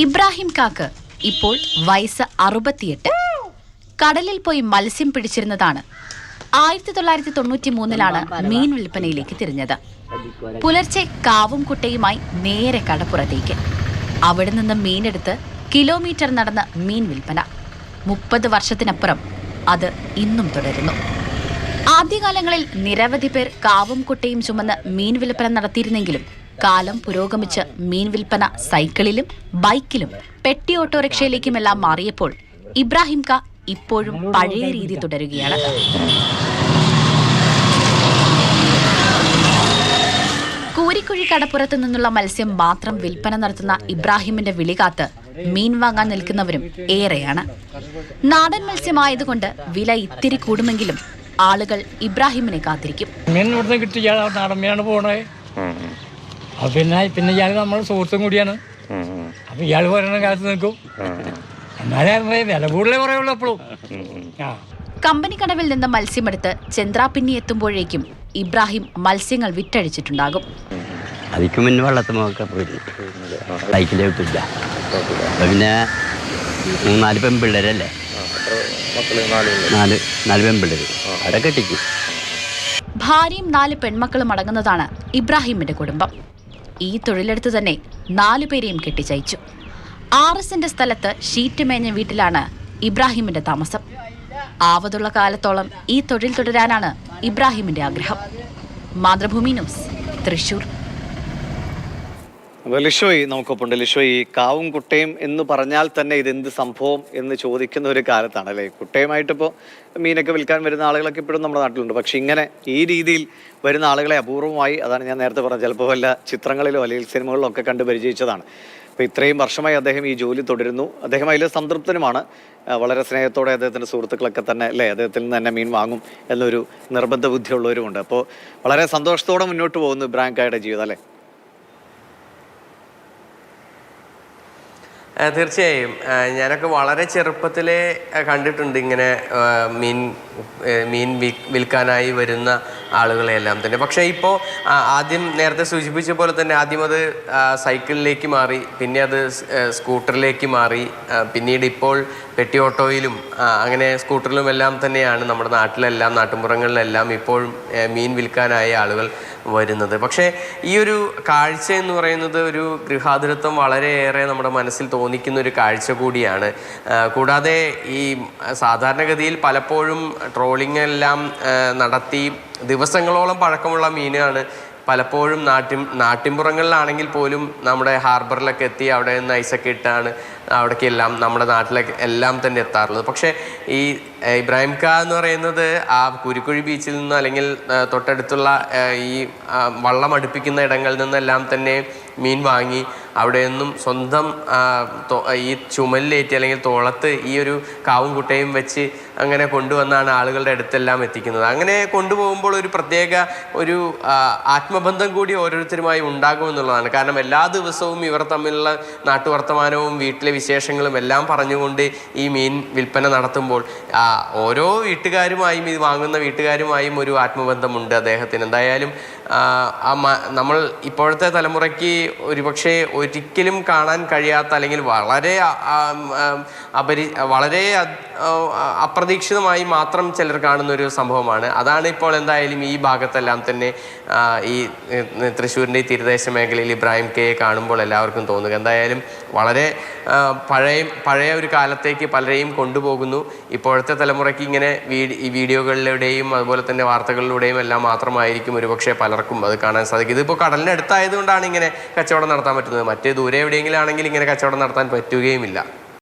ഇബ്രാഹിം കാക്ക് ഇപ്പോൾ വയസ്സ് 68. കടലിൽ പോയി മത്സ്യം പിടിച്ചിരുന്നതാണ്. 1993 മീൻ വിൽപ്പനയിലേക്ക് തിരിഞ്ഞത്. പുലർച്ചെ കാവും കുട്ടയുമായി നേരെ കടപ്പുറത്തേക്ക്. അവിടെ നിന്ന് മീനെടുത്ത് കിലോമീറ്റർ നടന്ന് മീൻ വിൽപ്പന. 30 വർഷത്തിനപ്പുറം അത് ഇന്നും തുടരുന്നു. ആദ്യകാലങ്ങളിൽ നിരവധി പേർ കാവും കുട്ടയും ചുമന്ന് മീൻ വിൽപ്പന നടത്തിയിരുന്നെങ്കിലും കാലം പുരോഗമിച്ച് മീൻ വിൽപ്പന സൈക്കിളിലും ബൈക്കിലും പെട്ടി ഓട്ടോറിക്ഷയിലേക്കുമെല്ലാം മാറിയപ്പോൾ ഇബ്രാഹിം കാ ഇപ്പോഴും പഴയ രീതി തുടരുകയാണ്. കൂരിക്കുഴി കടപ്പുറത്ത് നിന്നുള്ള മത്സ്യം മാത്രം വിൽപ്പന നടത്തുന്ന ഇബ്രാഹിമിന്റെ വിളി കാത്ത് മീൻ വാങ്ങാൻ നിൽക്കുന്നവരും ഏറെയാണ്. നാടൻ മത്സ്യമായതുകൊണ്ട് വില ഇത്തിരി കൂടുമെങ്കിലും ആളുകൾ ഇബ്രാഹിമിനെ കാത്തിരിക്കും. പിന്നെ ഇയാൾ നമ്മുടെ സുഹൃത്തും കൂടിയാണ്. അപ്പൊ ഇയാൾ പറയണ കാലത്ത് നിൽക്കും. എന്നാലേ വില കൂടുതലേ പറയുള്ളൂ എപ്പോഴും. കമ്പനി കടവിൽ നിന്ന് മത്സ്യമെടുത്ത് ചന്ദ്രാപിന്നി എത്തുമ്പോഴേക്കും ഇബ്രാഹിം മത്സ്യങ്ങൾ വിറ്റഴിച്ചിട്ടുണ്ടാകും. അതിക്ക് മുന്നേ വെള്ളത്തുമൊക്കെ സൈക്കിളേ കിട്ടില്ല. പിന്നെ 3-4 പെൺപിള്ളേരല്ലേ, 4 പെൺപിള്ളേര് അവിടെ കെട്ടിക്കും. ഭാര്യയും 4 പെൺമക്കളും അടങ്ങുന്നതാണ് ഇബ്രാഹിമിന്റെ കുടുംബം. ഈ തൊഴിലെടുത്ത് തന്നെ 4 പേരെയും കെട്ടിച്ചയച്ചു. 6 സെന്റ് സ്ഥലത്ത് ഷീറ്റ് മേഞ്ഞ വീട്ടിലാണ് ഇബ്രാഹിമിന്റെ താമസം. ആവതുള്ള കാലത്തോളം ഈ തൊഴിൽ തുടരാനാണ് ഇബ്രാഹിമിന്റെ ആഗ്രഹം. മാതൃഭൂമി ന്യൂസ്, തൃശൂർ. ലിഷോയി നമുക്കൊപ്പുണ്ട്. ലിഷോയി, കാവും കുട്ടയും എന്ന് പറഞ്ഞാൽ തന്നെ ഇതെന്ത് സംഭവം എന്ന് ചോദിക്കുന്ന ഒരു കാലത്താണ് അല്ലേ? കുട്ടയുമായിട്ടിപ്പോൾ മീനൊക്കെ വിൽക്കാൻ വരുന്ന ആളുകളൊക്കെ ഇപ്പോഴും നമ്മുടെ നാട്ടിലുണ്ട്. പക്ഷെ ഇങ്ങനെ ഈ രീതിയിൽ വരുന്ന ആളുകളെ അപൂർവമായി, അതാണ് ഞാൻ നേരത്തെ പറഞ്ഞത്, ചിലപ്പോൾ വല്ല ചിത്രങ്ങളിലോ അല്ലെങ്കിൽ സിനിമകളിലോ ഒക്കെ കണ്ട് പരിചയിച്ചതാണ്. അപ്പോൾ ഇത്രയും വർഷമായി അദ്ദേഹം ഈ ജോലി തുടരുന്നു. അദ്ദേഹം അതിൽ സംതൃപ്തനുമാണ്. വളരെ സ്നേഹത്തോടെ അദ്ദേഹത്തിൻ്റെ സുഹൃത്തുക്കളൊക്കെ തന്നെ അല്ലേ അദ്ദേഹത്തിൽ നിന്ന് തന്നെ മീൻ വാങ്ങും എന്നൊരു നിർബന്ധ ബുദ്ധിയുള്ളവരുമുണ്ട്. അപ്പോൾ വളരെ സന്തോഷത്തോടെ മുന്നോട്ട് പോകുന്നു ഇബ്രാഹിം കായുടെ ജീവിതം അല്ലേ? തീർച്ചയായും ഞാനൊക്കെ വളരെ ചെറുപ്പത്തിലേ കണ്ടിട്ടുണ്ട് ഇങ്ങനെ മീൻ വിൽക്കാനായി വരുന്ന ആളുകളെല്ലാം തന്നെ. പക്ഷേ ഇപ്പോൾ ആദ്യം നേരത്തെ സൂചിപ്പിച്ച പോലെ തന്നെ ആദ്യം അത് സൈക്കിളിലേക്ക് മാറി, പിന്നെ അത് സ്കൂട്ടറിലേക്ക് മാറി, പിന്നീട് ഇപ്പോൾ പെട്ടി ഓട്ടോയിലും അങ്ങനെ സ്കൂട്ടറിലും എല്ലാം തന്നെയാണ് നമ്മുടെ നാട്ടിലെല്ലാം നാട്ടുമ്പുറങ്ങളിലെല്ലാം ഇപ്പോൾ മീൻ വിൽക്കാനായ ആളുകൾ വരുന്നത്. പക്ഷേ ഈ ഒരു കാഴ്ച എന്ന് പറയുന്നത് ഒരു ഗൃഹാതുരത്വം വളരെയേറെ നമ്മുടെ മനസ്സിൽ തോന്നിക്കുന്ന ഒരു കാഴ്ച കൂടിയാണ്. കൂടാതെ ഈ സാധാരണഗതിയിൽ പലപ്പോഴും ട്രോളിംഗ് എല്ലാം നടത്തി ദിവസങ്ങളോളം പഴക്കമുള്ള മീനാണ് പലപ്പോഴും നാട്ടിൻപുറങ്ങളിലാണെങ്കിൽ പോലും നമ്മുടെ ഹാർബറിലൊക്കെ എത്തി അവിടെ നിന്ന് ഐസൊക്കെ ഇട്ടാണ് അവിടേക്കെല്ലാം നമ്മുടെ നാട്ടിലേക്ക് എല്ലാം തന്നെ എത്താറുള്ളത്. പക്ഷേ ഈ ഇബ്രാഹിം കാ എന്ന് പറയുന്നത് ആ കുരിക്കുഴി ബീച്ചിൽ നിന്ന് അല്ലെങ്കിൽ തൊട്ടടുത്തുള്ള ഈ വള്ളം അടുപ്പിക്കുന്ന ഇടങ്ങളിൽ നിന്നെല്ലാം തന്നെ മീൻ വാങ്ങി അവിടെ നിന്നും സ്വന്തം ഈ ചുമലിലേറ്റി അല്ലെങ്കിൽ തോളത്ത് ഈ ഒരു കാവും കുട്ടയും വെച്ച് അങ്ങനെ കൊണ്ടുവന്നാണ് ആളുകളുടെ അടുത്തെല്ലാം എത്തിക്കുന്നത്. അങ്ങനെ കൊണ്ടുപോകുമ്പോൾ ഒരു പ്രത്യേക ഒരു ആത്മബന്ധം കൂടി ഓരോരുത്തരുമായി ഉണ്ടാകുമെന്നുള്ളതാണ്. കാരണം എല്ലാ ദിവസവും ഇവർ തമ്മിലുള്ള നാട്ടുവർത്തമാനവും വീട്ടിലെ വിശേഷങ്ങളും എല്ലാം പറഞ്ഞുകൊണ്ട് ഈ മീൻ വിൽപ്പന നടത്തുമ്പോൾ ഓരോ വീട്ടുകാരുമായും ഇത് വാങ്ങുന്ന വീട്ടുകാരുമായും ഒരു ആത്മബന്ധമുണ്ട് അദ്ദേഹത്തിന്. എന്തായാലും നമ്മൾ ഇപ്പോഴത്തെ തലമുറയ്ക്ക് ഒരുപക്ഷെ ഒരിക്കലും കാണാൻ കഴിയാത്ത അല്ലെങ്കിൽ വളരെ അപ്രതീക്ഷിതമായി മാത്രം ചിലർ കാണുന്ന ഒരു സംഭവമാണ്. അതാണ് ഇപ്പോൾ എന്തായാലും ഈ ഭാഗത്തെല്ലാം തന്നെ ഈ തൃശ്ശൂരിൻ്റെ തീരദേശ മേഖലയിൽ ഇബ്രാഹിം കെയെ കാണുമ്പോൾ എല്ലാവർക്കും തോന്നുക. എന്തായാലും വളരെ പഴയ ഒരു കാലത്തേക്ക് പലരെയും കൊണ്ടുപോകുന്നു. ഇപ്പോഴത്തെ തലമുറയ്ക്ക് ഇങ്ങനെ ഈ വീഡിയോകളിലൂടെയും അതുപോലെ തന്നെ വാർത്തകളിലൂടെയും എല്ലാം മാത്രമായിരിക്കും ഒരുപക്ഷെ പലർക്കും അത് കാണാൻ സാധിക്കും. ഇതിപ്പോൾ കടലിനടുത്തായതുകൊണ്ടാണ് ഇങ്ങനെ കച്ചവടം നടത്താൻ പറ്റുന്നത്. മറ്റേ ദൂരെ എവിടെയെങ്കിലും ആണെങ്കിൽ ഇങ്ങനെ കച്ചവടം നടത്താൻ പറ്റുകയുമില്ല.